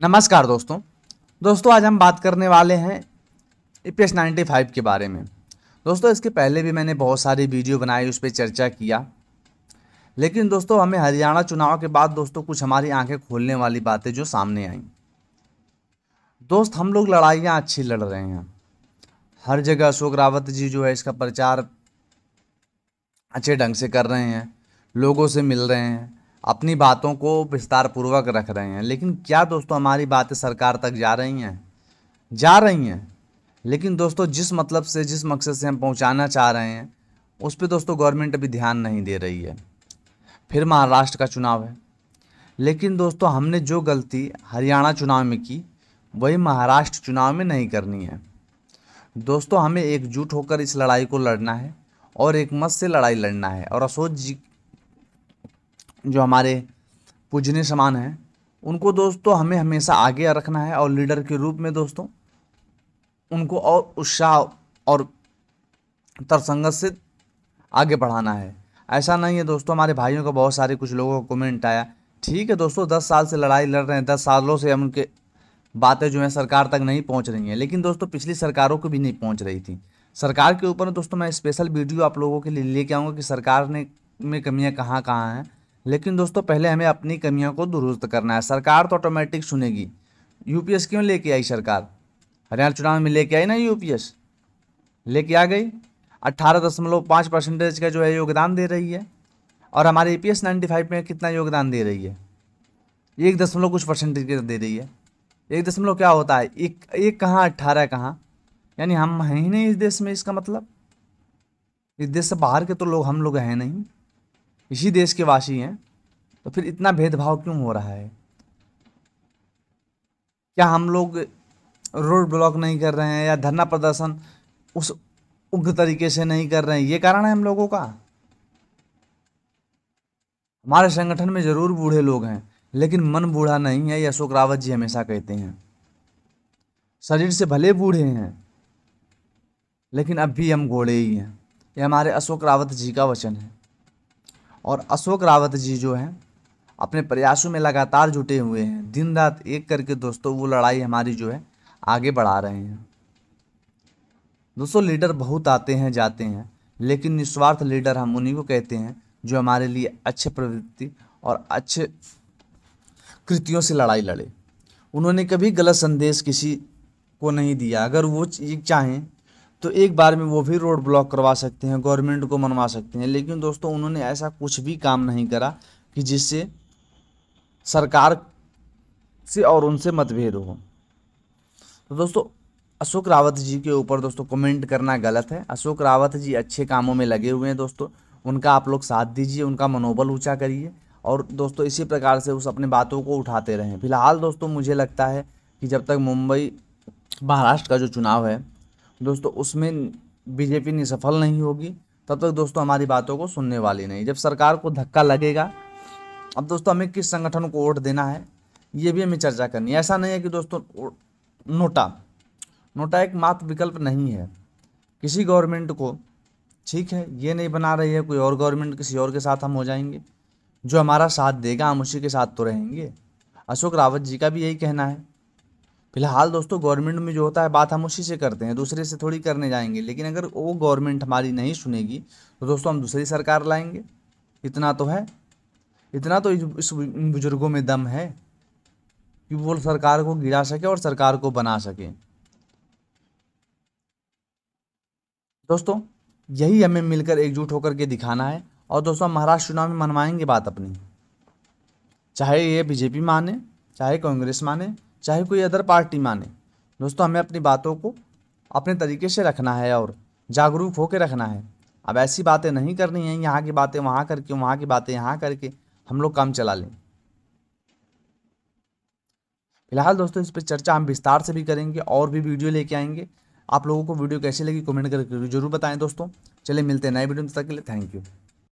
नमस्कार दोस्तों आज हम बात करने वाले हैं EPS 95 के बारे में। दोस्तों इसके पहले भी मैंने बहुत सारी वीडियो बनाई, उस पर चर्चा किया, लेकिन दोस्तों हमें हरियाणा चुनाव के बाद दोस्तों कुछ हमारी आंखें खोलने वाली बातें जो सामने आई। दोस्त हम लोग लड़ाइयाँ अच्छी लड़ रहे हैं, हर जगह अशोक रावत जी जो है इसका प्रचार अच्छे ढंग से कर रहे हैं, लोगों से मिल रहे हैं, अपनी बातों को विस्तार पूर्वक रख रहे हैं। लेकिन क्या दोस्तों हमारी बातें सरकार तक जा रही हैं? जा रही हैं, लेकिन दोस्तों जिस मतलब से, जिस मकसद से हम पहुंचाना चाह रहे हैं उस पे दोस्तों गवर्नमेंट अभी ध्यान नहीं दे रही है। फिर महाराष्ट्र का चुनाव है, लेकिन दोस्तों हमने जो गलती हरियाणा चुनाव में की वही महाराष्ट्र चुनाव में नहीं करनी है। दोस्तों हमें एकजुट होकर इस लड़ाई को लड़ना है और एक मत से लड़ाई लड़ना है। और अशोक जी जो हमारे पूजनीय समान हैं उनको दोस्तों हमें हमेशा आगे रखना है और लीडर के रूप में दोस्तों उनको और उत्साह और तरसंगत से आगे बढ़ाना है। ऐसा नहीं है दोस्तों, हमारे भाइयों का बहुत सारे कुछ लोगों का कमेंट आया, ठीक है दोस्तों 10 साल से लड़ाई लड़ रहे हैं, 10 सालों से हम उनके बातें जो हैं सरकार तक नहीं पहुंच रही हैं, लेकिन दोस्तों पिछली सरकारों को भी नहीं पहुंच रही थी। सरकार के ऊपर दोस्तों मैं स्पेशल वीडियो आप लोगों के लिए लेके आऊँगा कि सरकार ने में कमियाँ कहाँ कहाँ हैं। लेकिन दोस्तों पहले हमें अपनी कमियों को दुरुस्त करना है। सरकार तो ऑटोमेटिक सुनेगी। यूपीएस क्यों लेके आई सरकार? हरियाणा चुनाव में लेके आई ना, यूपीएस लेके आ गई, 18.5% का जो है योगदान दे रही है। और हमारे EPS 95 में कितना योगदान दे रही है? 1 कुछ परसेंटेज का दे रही है। 1 क्या होता है, एक कहाँ 18 कहाँ, यानी हम हैं ही नहीं इस देश में। इसका मतलब इस देश से बाहर के तो लोग हम लोग हैं नहीं, इसी देश के वासी हैं। तो फिर इतना भेदभाव क्यों हो रहा है? क्या हम लोग रोड ब्लॉक नहीं कर रहे हैं या धरना प्रदर्शन उस उग्र तरीके से नहीं कर रहे हैं? ये कारण है हम लोगों का। हमारे संगठन में जरूर बूढ़े लोग हैं, लेकिन मन बूढ़ा नहीं है, ये अशोक रावत जी हमेशा कहते हैं। शरीर से भले बूढ़े हैं, लेकिन अब भी हम घोड़े ही हैं। ये हमारे अशोक रावत जी का वचन है। और अशोक रावत जी जो हैं अपने प्रयासों में लगातार जुटे हुए हैं, दिन रात एक करके दोस्तों वो लड़ाई हमारी जो है आगे बढ़ा रहे हैं। दोस्तों लीडर बहुत आते हैं जाते हैं, लेकिन निस्वार्थ लीडर हम उन्हीं को कहते हैं जो हमारे लिए अच्छे प्रवृत्ति और अच्छे कृतियों से लड़ाई लड़े। उन्होंने कभी गलत संदेश किसी को नहीं दिया। अगर वो चाहें तो एक बार में वो भी रोड ब्लॉक करवा सकते हैं, गवर्नमेंट को मनवा सकते हैं, लेकिन दोस्तों उन्होंने ऐसा कुछ भी काम नहीं करा कि जिससे सरकार से और उनसे मतभेद हो। तो दोस्तों अशोक रावत जी के ऊपर दोस्तों कमेंट करना गलत है। अशोक रावत जी अच्छे कामों में लगे हुए हैं दोस्तों, उनका आप लोग साथ दीजिए, उनका मनोबल ऊंचा करिए और दोस्तों इसी प्रकार से उस अपनी बातों को उठाते रहें। फिलहाल दोस्तों मुझे लगता है कि जब तक मुंबई महाराष्ट्र का जो चुनाव है दोस्तों उसमें बीजेपी नहीं सफल नहीं होगी, तब तक दोस्तों हमारी बातों को सुनने वाली नहीं। जब सरकार को धक्का लगेगा, अब दोस्तों हमें किस संगठन को वोट देना है ये भी हमें चर्चा करनी है। ऐसा नहीं है कि दोस्तों नोटा एक मात्र विकल्प नहीं है। किसी गवर्नमेंट को ठीक है ये नहीं बना रही है, कोई और गवर्नमेंट किसी और के साथ हम हो जाएंगे, जो हमारा साथ देगा हम उसी के साथ तो रहेंगे। अशोक रावत जी का भी यही कहना है। फिलहाल दोस्तों गवर्नमेंट में जो होता है बात हम उसी से करते हैं, दूसरे से थोड़ी करने जाएंगे। लेकिन अगर वो गवर्नमेंट हमारी नहीं सुनेगी तो दोस्तों हम दूसरी सरकार लाएंगे। इतना तो है, इतना तो इस बुजुर्गों में दम है कि वो सरकार को गिरा सके और सरकार को बना सके। दोस्तों यही हमें मिलकर एकजुट होकर के दिखाना है। और दोस्तों हम महाराष्ट्र चुनाव में मनवाएंगे बात अपनी, चाहे ये बीजेपी माने, चाहे कांग्रेस माने, चाहे कोई अदर पार्टी माने। दोस्तों हमें अपनी बातों को अपने तरीके से रखना है और जागरूक होकर रखना है। अब ऐसी बातें नहीं करनी है, यहाँ की बातें वहाँ करके, वहाँ की बातें यहाँ करके हम लोग काम चला लें। फिलहाल दोस्तों इस पर चर्चा हम विस्तार से भी करेंगे और भी वीडियो लेके आएंगे। आप लोगों को वीडियो कैसी लगी कमेंट करके जरूर बताएं दोस्तों। चलिए मिलते हैं नए वीडियो में, तब तक के लिए थैंक यू।